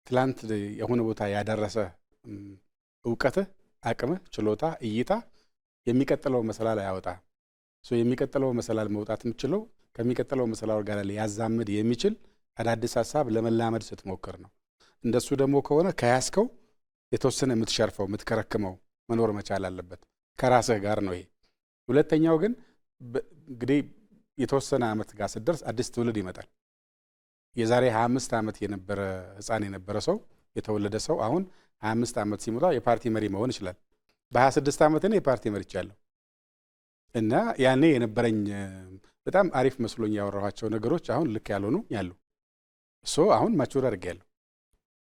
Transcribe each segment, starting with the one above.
ትላንት የሆነ ቦታ ያደረሰ ዕውቀትህ አቅምህ ችሎታ እይታ የሚቀጥለው መሰላል ያወጣ የሚቀጥለው መሰላል መውጣት የምችለው ከሚቀጥለው መሰላል ጋር ሊያዛምድ የሚችል አዳዲስ ሐሳብ ለመላመድ ስትሞክር ነው። እንደሱ ደግሞ ከሆነ ከያስከው የተወሰነ የምትሸርፈው የምትከረክመው መኖር መቻል አለበት ከራስህ ጋር ነው። ይሄ ሁለተኛው ግን እንግዲህ የተወሰነ ዓመት ጋር ስትደርስ አዲስ ትውልድ ይመጣል። የዛሬ 25 ዓመት የነበረ ህፃን የነበረ ሰው የተወለደ ሰው አሁን 25 ዓመት ሲሞላ የፓርቲ መሪ መሆን ይችላል። በ26 ዓመት እኔ የፓርቲ መሪ ይቻለሁ እና ያኔ የነበረኝ በጣም አሪፍ መስሎኝ ያወራኋቸው ነገሮች አሁን ልክ ያልሆኑ ያሉ አሁን ማቹር አድርጌያለሁ።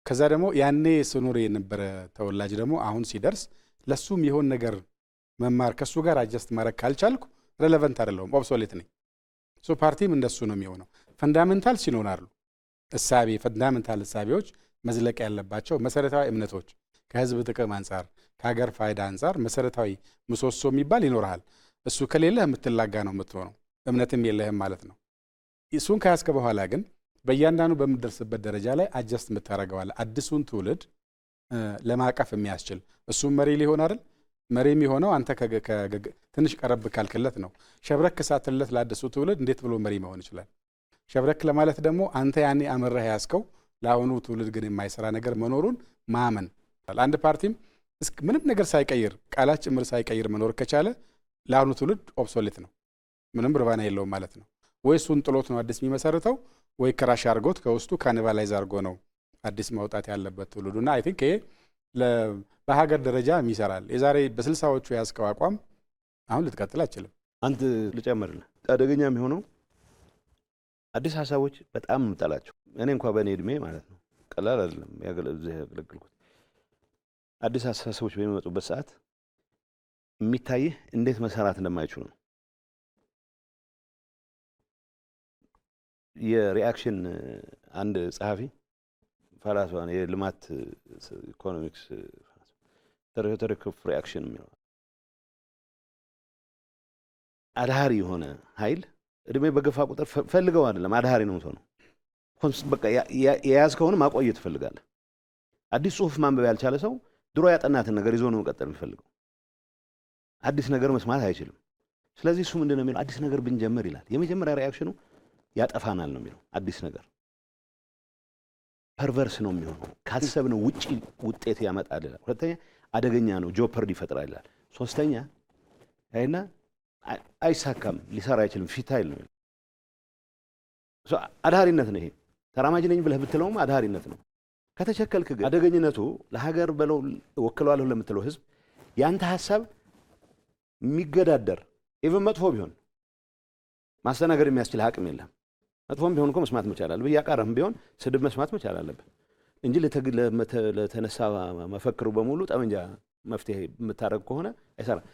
ከዛ ደግሞ ያኔ ስኖር የነበረ ተወላጅ ደግሞ አሁን ሲደርስ ለሱም ይሆን ነገር መማር ከሱ ጋር አጀስት ማድረግ ካልቻልኩ ሬሌቫንት አይደለሁም፣ ኦብሶሌት ነኝ። ፓርቲም እንደሱ ነው የሚሆነው። ፈንዳሜንታል ሲኖራሉ እሳቤ ፈንዳሜንታል እሳቤዎች መዝለቅ ያለባቸው መሰረታዊ እምነቶች ከህዝብ ጥቅም አንፃር ከሀገር ፋይዳ አንፃር መሰረታዊ ምሰሶ የሚባል ይኖርሃል። እሱ ከሌለህ የምትላጋ ነው የምትሆነው፣ እምነትም የለህም ማለት ነው። እሱን ከያዝከ በኋላ ግን በእያንዳንዱ በምትደርስበት ደረጃ ላይ አጀስት የምታደርገዋለህ አዲሱን ትውልድ ለማቀፍ የሚያስችል እሱም መሪ ሊሆን አይደል? መሪ የሚሆነው አንተ ትንሽ ቀረብ ካልክለት ነው። ሸብረክ ሳትለት ለአዲሱ ትውልድ እንዴት ብሎ መሪ መሆን ይችላል? ሸብረክ ለማለት ደግሞ አንተ ያኔ አመረህ ያዝከው ለአሁኑ ትውልድ ግን የማይሰራ ነገር መኖሩን ማመን። አንድ ፓርቲም ምንም ነገር ሳይቀይር ቃላት ጭምር ሳይቀይር መኖር ከቻለ ለአሁኑ ትውልድ ኦብሶሌት ነው፣ ምንም ርባና የለውም ማለት ነው። ወይ እሱን ጥሎት ነው አዲስ የሚመሰርተው ወይ ክራሽ አድርጎት ከውስጡ ካኒባላይዝ አድርጎ ነው አዲስ ማውጣት ያለበት ትውልዱና አይ ቲንክ ይሄ በሀገር ደረጃ ይሰራል። የዛሬ በ60ዎቹ ያዝከው አቋም አሁን ልትቀጥል አትችልም። አንተ ልጨምርልህ፣ አደገኛ የሚሆነው አዲስ ሀሳቦች በጣም እንጠላቸው። እኔ እንኳን በእኔ እድሜ ማለት ነው ቀላል አይደለም ያገለግልኩት። አዲስ ሀሳቦች በሚመጡበት ሰዓት የሚታይህ እንዴት መሰራት እንደማይችሉ ነው። የሪአክሽን አንድ ጸሐፊ ፈላስፋ ነው፣ የልማት ኢኮኖሚክስ ተሪቶሪክ ኦፍ ሪአክሽን የሚለው አድሃሪ የሆነ ኃይል እድሜ በገፋ ቁጥር ፈልገው አይደለም አድሃሪ ነው ነው በቃ የያዝከውን ማቆየት ትፈልጋለህ። አዲስ ጽሁፍ ማንበብ ያልቻለ ሰው ድሮ ያጠናትን ነገር ይዞ ነው መቀጠል የሚፈልገው። አዲስ ነገር መስማት አይችልም። ስለዚህ እሱ ምንድነው የሚለው አዲስ ነገር ብንጀምር ይላል። የመጀመሪያ ሪአክሽኑ ያጠፋናል ነው የሚለው። አዲስ ነገር ፐርቨርስ ነው የሚሆነው፣ ካሰብነው ውጪ ውጤት ያመጣል ይላል። ሁለተኛ አደገኛ ነው፣ ጆፐርድ ይፈጥራል ይላል። ሶስተኛ አይና አይሳካም፣ ሊሰራ አይችልም፣ ፊታይል ነው። አድሃሪነት ነው ይሄ። ተራማጅ ነኝ ብለህ ብትለውም አድሃሪነት ነው። ከተቸከልክ ግን አደገኝነቱ ለሀገር በለው ወክለዋለሁ ለምትለው ህዝብ ያንተ ሐሳብ የሚገዳደር ኢቭን መጥፎ ቢሆን ማስተናገድ የሚያስችል አቅም የለም። መጥፎም ቢሆን እኮ መስማት መቻል አለብህ። እያቃረህም ቢሆን ስድብ መስማት መቻል አለብህ እንጂ ለተነሳ መፈክሩ በሙሉ ጠመንጃ መፍትሄ የምታደርግ ከሆነ አይሰራም።